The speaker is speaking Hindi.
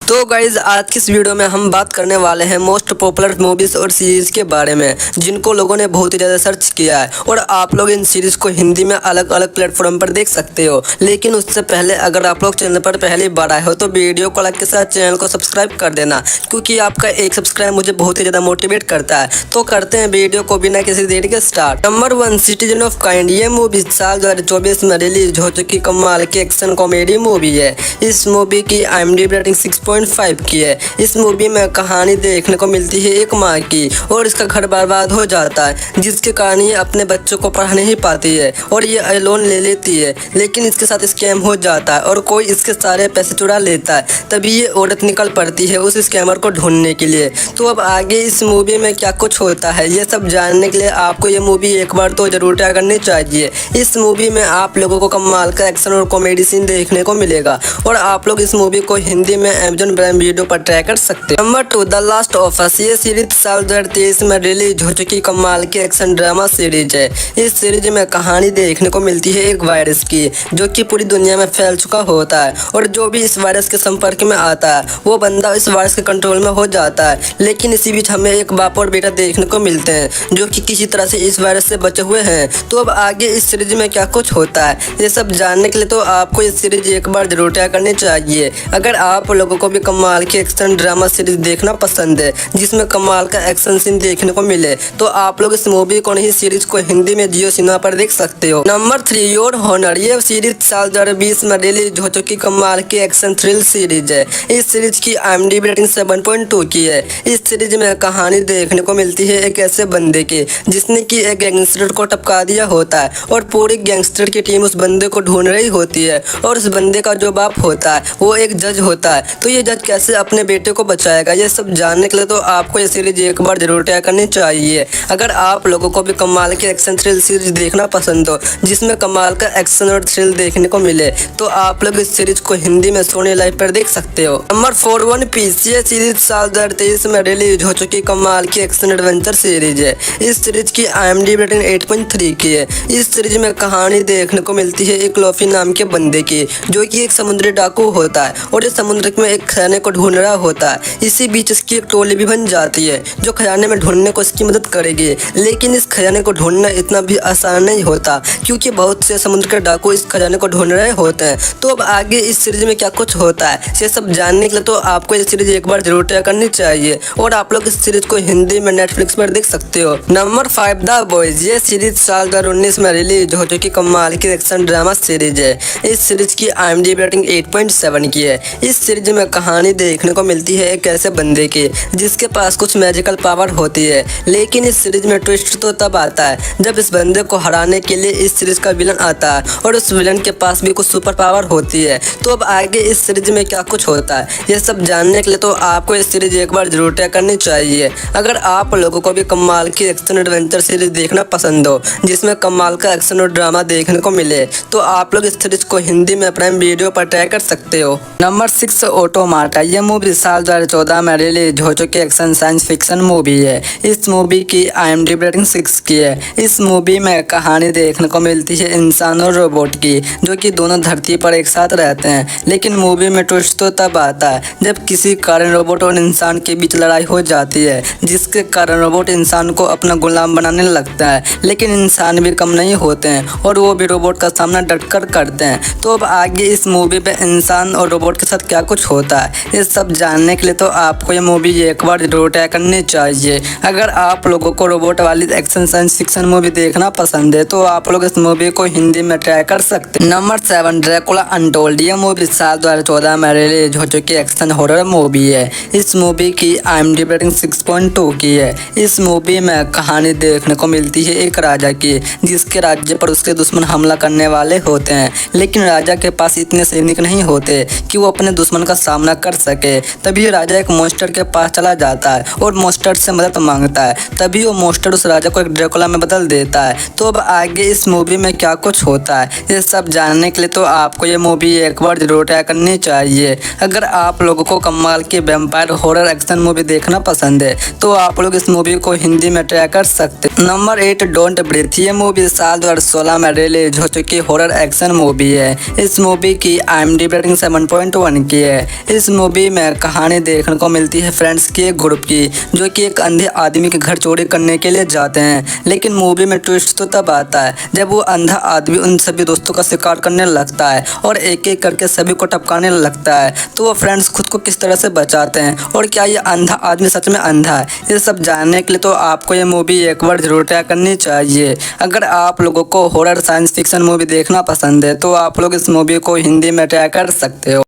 तो गाइज आज की इस वीडियो में हम बात करने वाले हैं मोस्ट पॉपुलर मूवीज और सीरीज के बारे में जिनको लोगों ने बहुत ही ज़्यादा सर्च किया है और आप लोग इन सीरीज को हिंदी में अलग अलग प्लेटफॉर्म पर देख सकते हो। लेकिन उससे पहले अगर आप लोग चैनल पर पहली बार आए हो तो वीडियो को लाइक के साथ चैनल को सब्सक्राइब कर देना, क्योंकि आपका एक सब्सक्राइब मुझे बहुत ही ज़्यादा मोटिवेट करता है। तो करते हैं वीडियो को बिना किसी देरी के start. Number 1 citizen of kind. ये मूवी साल 2024 में रिलीज हो चुकी कमाल की एक्शन कॉमेडी मूवी है। इस मूवी की IMDb रेटिंग 6.5 की है। इस मूवी में कहानी देखने को मिलती है एक माँ की और इसका घर बर्बाद हो जाता है, जिसके कारण ये अपने बच्चों को पढ़ा नहीं पाती है और ये लोन ले लेती है। लेकिन इसके साथ स्कैम हो जाता है और कोई इसके सारे पैसे चुरा लेता है। तभी ये औरत निकल पड़ती है उस स्कैमर को ढूंढने के लिए। तो अब आगे इस मूवी में क्या कुछ होता है ये सब जानने के लिए आपको ये मूवी एक बार तो जरूर ट्राई करनी चाहिए। इस मूवी में आप लोगों को कमाल का एक्शन और कॉमेडी सीन देखने को मिलेगा और आप लोग इस मूवी को हिंदी में Amazon प्राइम वीडियो पर ट्राई कर सकते हैं। Number 2 the last of us. ये सीरीज साल 2023 में रिलीज हो चुकी कमाल की एक्शन ड्रामा सीरीज है। इस सीरीज में कहानी देखने को मिलती है एक वायरस की, जो कि पूरी दुनिया में फैल चुका होता है और जो भी इस वायरस के संपर्क में आता है वो बंदा इस वायरस के कंट्रोल में हो जाता है। लेकिन इसी बीच हमें एक बाप और बेटा देखने को मिलते हैं जो कि किसी तरह से इस वायरस से बचे हुए हैं। तो अब आगे इस सीरीज में क्या कुछ होता है ये सब जानने के लिए तो आपको इस सीरीज एक बार जरूर ट्राई करनी चाहिए। अगर आप लोगों को भी कमाल की एक्शन ड्रामा सीरीज देखना पसंद है जिसमें कमाल का एक्शन सीन देखने को मिले तो आप लोग इस मूवी को नहीं सीरीज को हिंदी में जियो सिनेमा पर देख सकते हो। Number 3 your honour. ये सीरीज साल 2020 में रिलीज हो चुकी कमाल की एक्शन थ्रिल सीरीज है। इस सीरीज की IMDb रेटिंग 7.2 की है। इस सीरीज में कहानी देखने को मिलती है एक ऐसे बंदे की जिसने कि एक गैंगस्टर को टपका दिया होता है और पूरी गैंगस्टर की टीम उस बंदे को ढूंढ रही होती है और उस बंदे का जो बाप होता है वो एक जज होता है। तो ये जज कैसे अपने बेटे को बचाएगा ये सब जानने के लिए तो आपको ये सीरीज एक बार जरूर ट्राई करनी चाहिए। अगर आप लोगों को भी कमाल की एक्शन थ्रिल सीरीज देखना पसंद हो जिसमें कमाल का एक्शन और थ्रिल देखने को मिले तो आप लोग इस सीरीज को हिंदी में सोनी लाइव पर देख सकते हो। Number 4 one piece. ये सीरीज साल 2023 में रिलीज हो चुकी कमाल की एक्शन एडवेंचर सीरीज है। इस सीरीज की IMDb रेटिंग 8.3 की है। इस सीरीज में कहानी देखने को मिलती है एक लॉफी नाम के बंदे की जो कि एक समुद्री डाकू होता है और ये समुद्र में एक खजाने को ढूंढ रहा होता है। इसी बीच इसकी एक टोली भी बन जाती है जो खजाने में ढूंढने को इसकी मदद करेगी। लेकिन इस खजाने को ढूंढना इतना भी आसान नहीं होता क्योंकि बहुत से समुद्र के डाकू इस खजाने को ढूंढ रहे होते हैं। तो अब आगे इस सीरीज में क्या कुछ होता है ये सब जानने के लिए तो आपको ये सीरीज एक बार जरूर ट्राई करनी चाहिए और आप लोग इस सीरीज को हिंदी में नेटफ्लिक्स पर देख सकते हो। Number 5 the boys. ये सीरीज साल 2019 में रिलीज हो चुकी कमाल की एक्शन ड्रामा सीरीज है। इस सीरीज की IMDb रेटिंग 8.7 की है। इस सीरीज में कहानी देखने को मिलती है एक ऐसे बंदे की जिसके पास कुछ मैजिकल पावर होती है। लेकिन इस सीरीज में ट्विस्ट तो तब आता है जब इस बंदे को हराने के लिए इस सीरीज का विलन आता है और उस विलन के पास भी कुछ सुपर पावर होती है। तो अब आगे इस सीरीज में क्या कुछ होता है ये सब जानने के लिए तो आपको इस सीरीज एक बार जरूर ट्राई करनी चाहिए। अगर आप लोगों को भी कमाल की एक्शन एडवेंचर सीरीज देखना पसंद हो जिसमें कमाल का एक्शन और ड्रामा देखने को मिले तो आप लोग इस सीरीज को हिंदी में प्राइम वीडियो पर ट्राई कर सकते हो। नंबर 6 ऑटोमाटा। ये मूवी साल 2014 में रिलीज हो चुकी एक्शन साइंस फिक्शन मूवी है। इस मूवी की IMDb रेटिंग 6 की है। इस मूवी में कहानी देखने को मिलती है इंसान और रोबोट की जो कि दोनों धरती पर एक साथ रहते हैं। लेकिन मूवी में ट्विस्ट तो तब आता है जब किसी कारण रोबोट और इंसान के बीच लड़ाई हो जाती है जिसके कारण रोबोट इंसान को अपना गुलाम बनाने लगता है। लेकिन इंसान भी कम नहीं होते हैं और वो भी रोबोट का सामना डटकर करते हैं। तो अब आगे इस मूवी पे इंसान और रोबोट के साथ क्या कुछ होता है ये सब जानने के लिए तो आपको ये मूवी एक बार जरूर ट्राई करनी चाहिए। अगर आप लोगों को रोबोट वाली एक्शन साइंस फिक्शन मूवी देखना पसंद है तो आप लोग इस मूवी को हिंदी में ट्राई कर सकते हैं। Number 7 Dracula untold. ये मूवी साल 2014 में रिलीज हो चुकी एक्शन हॉरर मूवी है। इस मूवी की IMDb रेटिंग 6.2 की है। इस मूवी में कहानी देखने को मिलती है एक राजा की जिसके राज्य पर उसके दुश्मन हमला करने वाले होते हैं। लेकिन राजा के पास इतने सैनिक नहीं होते कि वो अपने दुश्मन का सामना कर सके। तभी राजा एक मॉन्स्टर के पास चला जाता है और मॉन्स्टर से मदद मांगता है। तभी वो मॉन्स्टर उस राजा को एक ड्रैकुला में बदल देता है। तो अब आगे इस मूवी में क्या कुछ होता है ये सब जानने के लिए तो आपको ये मूवी एक बार जरूर ट्राई करनी चाहिए। अगर आप लोगों को कमाल की वैम्पायर हॉरर एक्शन मूवी देखना पसंद है तो आप लोग इस मूवी को हिंदी में ट्राई कर सकते हैं। Number 8 don't breathe. ये मूवी साल 2016 में रिलीज हो चुकी हॉरर एक्शन मूवी है। इस मूवी की IMDb रेटिंग 7.1 की है। इस मूवी में कहानी देखने को मिलती है फ्रेंड्स की एक ग्रुप की, जो कि एक अंधे आदमी के घर चोरी करने के लिए जाते हैं। लेकिन मूवी में ट्विस्ट तो तब आता है जब वो अंधा आदमी उन सभी दोस्तों का शिकार करने लगता है और एक एक करके सभी को टपकाने लगता है। तो वो फ्रेंड्स खुद को किस तरह से बचाते हैं और क्या ये अंधा आदमी सच में अंधा है, ये सब जानने के लिए तो आपको ये मूवी एक बार जरूर ट्राई करनी चाहिए। अगर आप लोगों को हॉरर साइंस फिक्शन मूवी देखना पसंद है तो आप लोग इस मूवी को हिंदी में ट्राई कर सकते हो।